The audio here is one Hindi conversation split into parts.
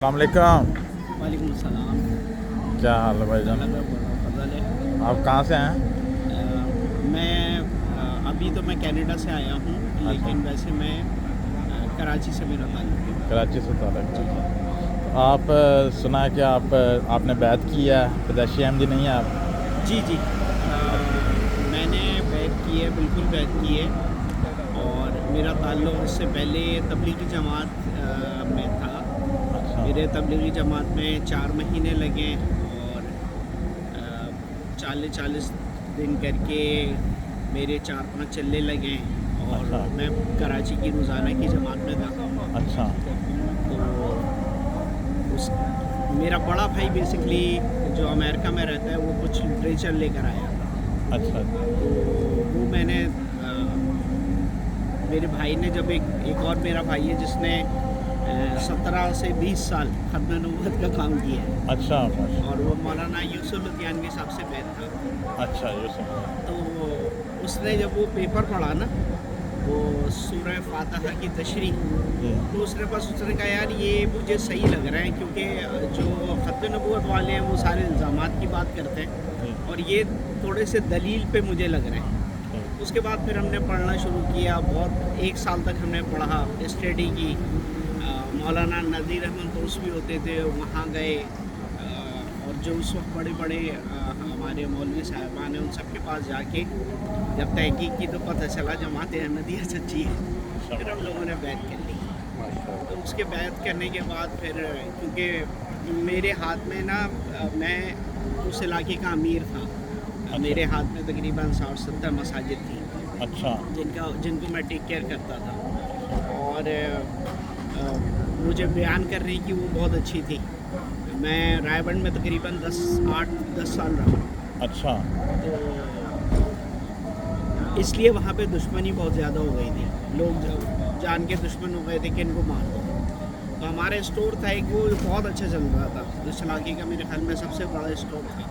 अस्सलाम वालेकुम सलाम। क्या हाल है भाईजान? फजल है। आप कहाँ से हैं? अभी तो मैं कनाडा से आया हूँ, लेकिन वैसे मैं कराची से मेरा ताल्लुक है। कराची से ताल्लुक है। आप सुना है कि आपने बैत की है, पैदाशी अहमदी नहीं है आप? जी जी, मैंने बैत की है, बिल्कुल बैत की है। और मेरा ताल्लुक इससे पहले तबलीगी जमात में था। अच्छा। मेरे तबलीगी जमात में 4 महीने लगे और 40 दिन करके मेरे 4-5 चलने लगे। और अच्छा। मैं कराची की रोज़ाना की जमात में था। अच्छा। तो उस मेरा बड़ा भाई बेसिकली जो अमेरिका में रहता है, वो कुछ लिटरेचर लेकर आया था। अच्छा। तो वो मैंने मेरे भाई ने जब एक और मेरा भाई है जिसने 17 से 20 साल खत्म नबूवत का काम किया है। अच्छा। और वो मौलाना यूसुफ लुधियानवी के साहब से बैत था। अच्छा ये सब। तो उसने जब वो पेपर पढ़ा ना, वो सूरह फातिहा की तशरीह, तो उसने कहा यार ये मुझे सही लग रहा है, क्योंकि जो खत्म नबूवत वाले हैं वो सारे इल्ज़ामात की बात करते हैं और ये थोड़े से दलील पे मुझे लग रहे हैं। उसके बाद फिर हमने पढ़ना शुरू किया, बहुत 1 साल तक हमने पढ़ा, स्टडी की। मौलाना नज़ीर अहमद दोस्त भी होते थे, वहाँ गए। और जो उस वक्त बड़े बड़े हमारे मौलवी साहबान हैं, उन सब के पास जाके जब तहकीक की तो पता चला जमात अहमदिया सच्ची है। फिर हम लोगों ने बैत कर ली। तो उसके बैत करने के बाद फिर, क्योंकि मेरे हाथ में ना, मैं उस इलाके का अमीर था। मेरे हाथ में तकरीबन 60-70 मसाजिद थी। अच्छा। जिनको मैं टेक केयर करता था। और मुझे बयान करने की वो बहुत अच्छी थी। मैं रायबंड में तकरीबन 8-10 साल रहा। अच्छा। तो इसलिए वहाँ पे दुश्मनी बहुत ज़्यादा हो गई थी। लोग जान के दुश्मन हो गए थे कि इनको मार दो। तो हमारा स्टोर था एक, वो बहुत अच्छा चल रहा था। उस इलाके का मेरे ख्याल में सबसे बड़ा स्टोर था।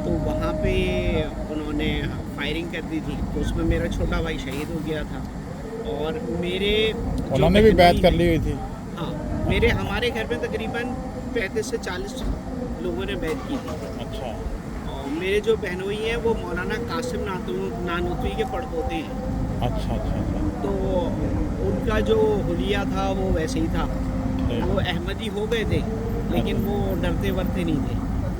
तो वहाँ पे उन्होंने फायरिंग कर दी थी, तो उसमें मेरा छोटा भाई शहीद हो गया था। और उन्होंने भी बैत कर ली हुई थी? हाँ, हमारे घर में तकरीबन 35 से 40 लोगों ने बैत की थी। अच्छा। और मेरे जो बहनोई हैं वो मौलाना कासिम नानूतवी के पड़पोते हैं। अच्छा। अच्छा। तो उनका जो हुलिया था वो वैसे ही था। वो अहमदी हो गए थे, लेकिन वो डरते वरते नहीं थे।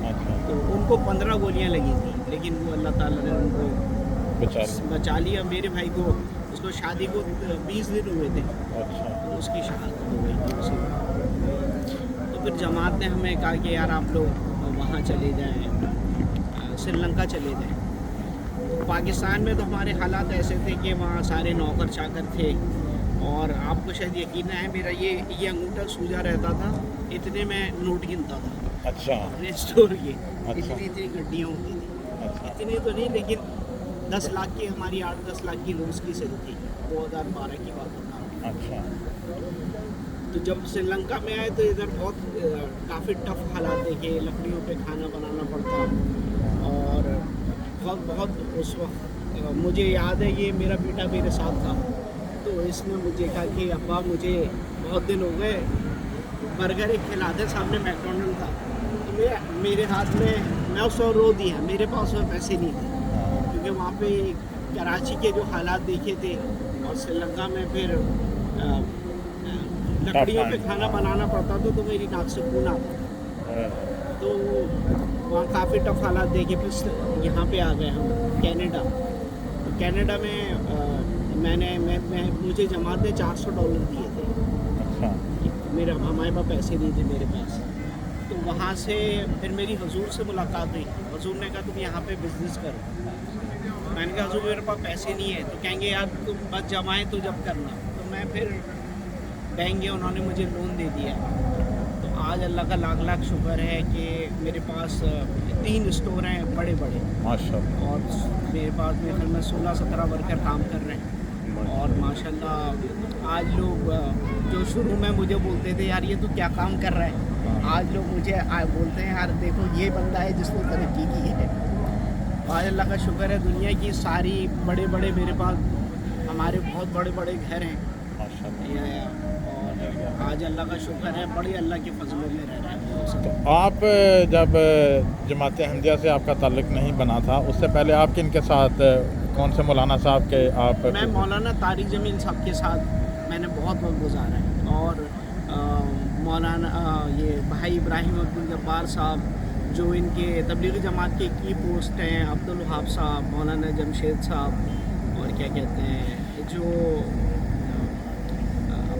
अच्छा। तो उनको 15 गोलियां लगी थी, लेकिन वो अल्लाह ताला ने उनको बचा लिया। मेरे भाई को, उसको शादी को 20 दिन हुए थे। अच्छा। तो उसकी शहादत हो गई थी उसी। तो फिर जमात ने हमें कहा कि यार आप लोग वहाँ चले जाएं, श्रीलंका चले जाएं। पाकिस्तान में तो हमारे हालात ऐसे थे कि वहाँ सारे नौकर चाकर थे। और आपको शायद यकीन है, मेरा ये अंगूठा सूजा रहता था, इतने में नोट गिनता था। अच्छा। अपने स्टोर की अच्छा। इतनी गड्डियाँ होती थी। अच्छा। इतनी तो नहीं, लेकिन 10 लाख की, हमारी 8-10 लाख की रोज़ की सेल थी। 2012 की बात होता। अच्छा। तो जब श्रीलंका में आए तो इधर बहुत काफ़ी टफ हालात देखे। लकड़ियों पे खाना बनाना पड़ता। और बहुत उस वक्त मुझे याद है, ये मेरा बेटा मेरे साथ था, तो इसने मुझे कहा कि अब्बा मुझे बहुत दिन हो गए, बर्गर एक खिला दे, सामने मैकडोनल्ड था। तो मेरे हाथ में, मैं उस वक्त रो दिया, मेरे पास वो पैसे नहीं थे, क्योंकि वहाँ पे कराची के जो हालात देखे थे और श्रीलंका में फिर लकड़ियों पे खाना बनाना पड़ता था, तो मेरी नाक से खून आता। तो वहाँ काफ़ी टफ हालात देखे। फिर यहाँ पे आ गए हम कनाडा। तो कनाडा में मुझे जमात ने $400 दिए थे। अच्छा। हमारे पास पैसे नहीं थे मेरे पास। तो वहाँ से फिर मेरी हुजूर से मुलाकात हुई। हुजूर ने कहा तुम यहाँ पे बिज़नेस करो। मैंने कहा हुजूर मेरे पास पैसे नहीं है। तो कहेंगे यार तुम बस जमाएँ तो जब करना। तो मैं फिर बैंक गया, उन्होंने मुझे लोन दे दिया। तो आज अल्लाह का लाख लाख शुक्र है कि मेरे पास 3 स्टोर हैं बड़े बड़े, माशाल्लाह। और मेरे पास मेरे घर में 16-17 वर्कर काम कर रहे हैं। और माशाल्लाह आज लोग जो शुरू में मुझे बोलते थे यार ये तो क्या काम कर रहा है, आज लोग मुझे बोलते हैं यार देखो ये बंदा है जिसने तरक्की की है। आज अल्लाह का शुक्र है, दुनिया की सारी बड़े बड़े मेरे पास, हमारे बहुत बड़े बड़े घर हैं। और आज अल्लाह का शुक्र है, बड़े अल्लाह के फजलों में रह रहे हैं वो सब। तो आप जब जमात अहमदिया से आपका ताल्लुक़ नहीं बना था, उससे पहले आप किनके साथ, कौन से मौलाना साहब के आप? मैं मौलाना तारिक जमील साहब के साथ मैंने बहुत वक्त गुजारा है, और मौलाना ये भाई इब्राहिम अब्दुल जब्बार साहब जो इनके तबलीगी जमात के की पोस्ट हैं, अब्दुल वहाब साहब, मौलाना जमशेद साहब, और क्या कहते हैं जो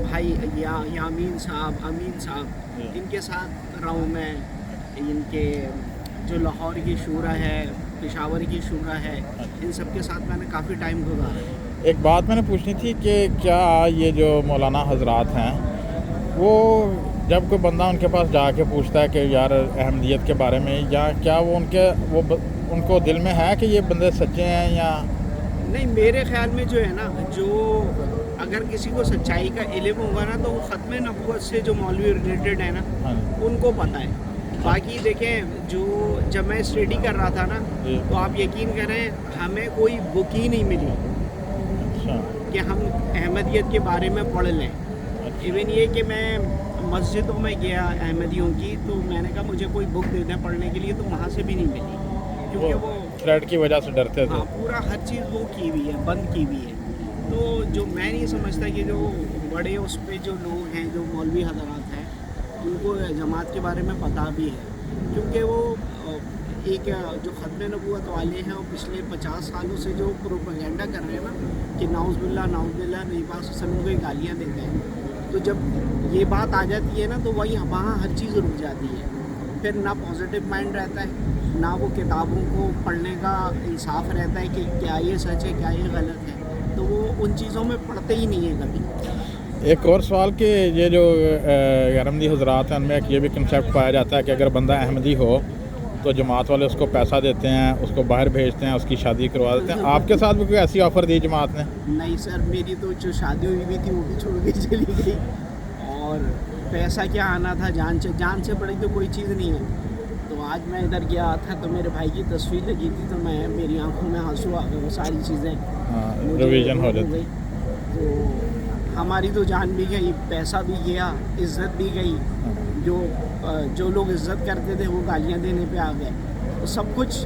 भाई यामीन साहब, अमीन साहब, इनके साथ रहा हूँ मैं। इनके जो लाहौर की शूरा है, पेशावर की शूरा है, इन सब के साथ मैंने काफ़ी टाइम गुजारा है। एक बात मैंने पूछनी थी कि क्या ये जो मौलाना हजरात हैं, वो जब कोई बंदा उनके पास जाके पूछता है कि यार अहमदियत के बारे में, या क्या वो उनको दिल में है कि ये बंदे सच्चे हैं या नहीं? मेरे ख्याल में जो है ना, जो अगर किसी को सच्चाई का इल्म होगा ना, तो वो ख़त्म नबूवत से जो मौलवी रिलेटेड है ना, हाँ उनको पता है। बाकी देखें, जो जब मैं स्टडी कर रहा था ना, जी। तो आप यकीन करें हमें कोई बुक ही नहीं मिली अच्छा कि हम अहमदियत के बारे में पढ़ लें। इवन ये कि मैं मस्जिदों में गया अहमदियों की, तो मैंने कहा मुझे कोई बुक दे दें पढ़ने के लिए, तो वहाँ से भी नहीं मिली, क्योंकि वो थ्रेड की वजह से डरते थे। हाँ, पूरा हर चीज़ वो की हुई है, बंद की हुई है। तो जो मैं नहीं समझता कि जो बड़े उस पे जो लोग हैं, जो मौलवी हज़रात हैं, उनको जमात के बारे में पता भी है, क्योंकि वो एक जो ख़त्म नबूवत वाले हैं, वो पिछले 50 सालों से जो प्रोपेगेंडा कर रहे हैं ना कि नाउज़ुबिल्लाह नबी पाक सल्लल्लाहु अलैहि वसल्लम को गालियाँ देते हैं, तो जब ये बात आ जाती है ना, तो वहाँ हर चीज़ रुक जाती है। फिर ना पॉजिटिव माइंड रहता है, ना वो किताबों को पढ़ने का इंसाफ रहता है कि क्या ये सच है, क्या ये गलत है, तो वो उन चीज़ों में पढ़ते ही नहीं है कभी। एक और सवाल कि ये जो अहमदी हजरात हैं, उनमें एक ये भी कंसेप्ट पाया जाता है कि अगर बंदा अहमदी हो तो जमात वाले उसको पैसा देते हैं, उसको बाहर भेजते हैं, उसकी शादी करवा देते हैं। आपके साथ भी कोई ऐसी ऑफ़र दी जमात ने? नहीं सर, मेरी तो जो शादी हुई भी थी वो भी छोड़ के चली गई, और पैसा क्या आना था, जान से बड़ी तो कोई चीज़ नहीं है। तो आज मैं इधर गया था, तो मेरे भाई की तस्वीर लगी थी, तो मेरी आंखों में आंसू आ गए, वो सारी चीज़ें रिवीजन हो जाती। तो हमारी तो जान भी गई, पैसा भी गया, इज़्ज़त भी गई। जो लोग इज़्ज़त करते थे वो गालियाँ देने पे आ गए। तो सब कुछ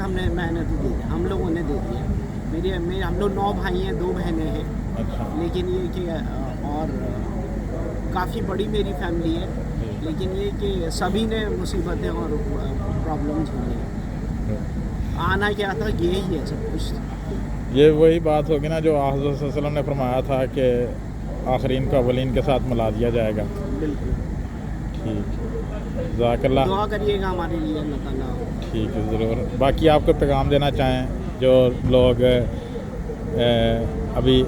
मैंने तो दे दिया, हम लोगों ने दे दिया। हम लोग 9 भाई हैं, 2 बहनें हैं। अच्छा। लेकिन ये कि और काफ़ी बड़ी मेरी फैमिली है, लेकिन ये कि सभी ने मुसीबतें और प्रॉब्लम झेली। आना क्या था, यही है सब कुछ। ये वही बात होगी ना जो हज़रत सल्लल्लाहु अलैहि वसल्लम ने फरमाया था कि आखरीन को अवलीन के साथ मिला दिया जाएगा। बिल्कुल। ठीक, ज़ाकल्लाह। दुआ करिएगा हमारे लिए, अल्लाह ताला। ठीक है, ज़रूर। बाकी आपको पैगाम देना चाहें जो लोग अभी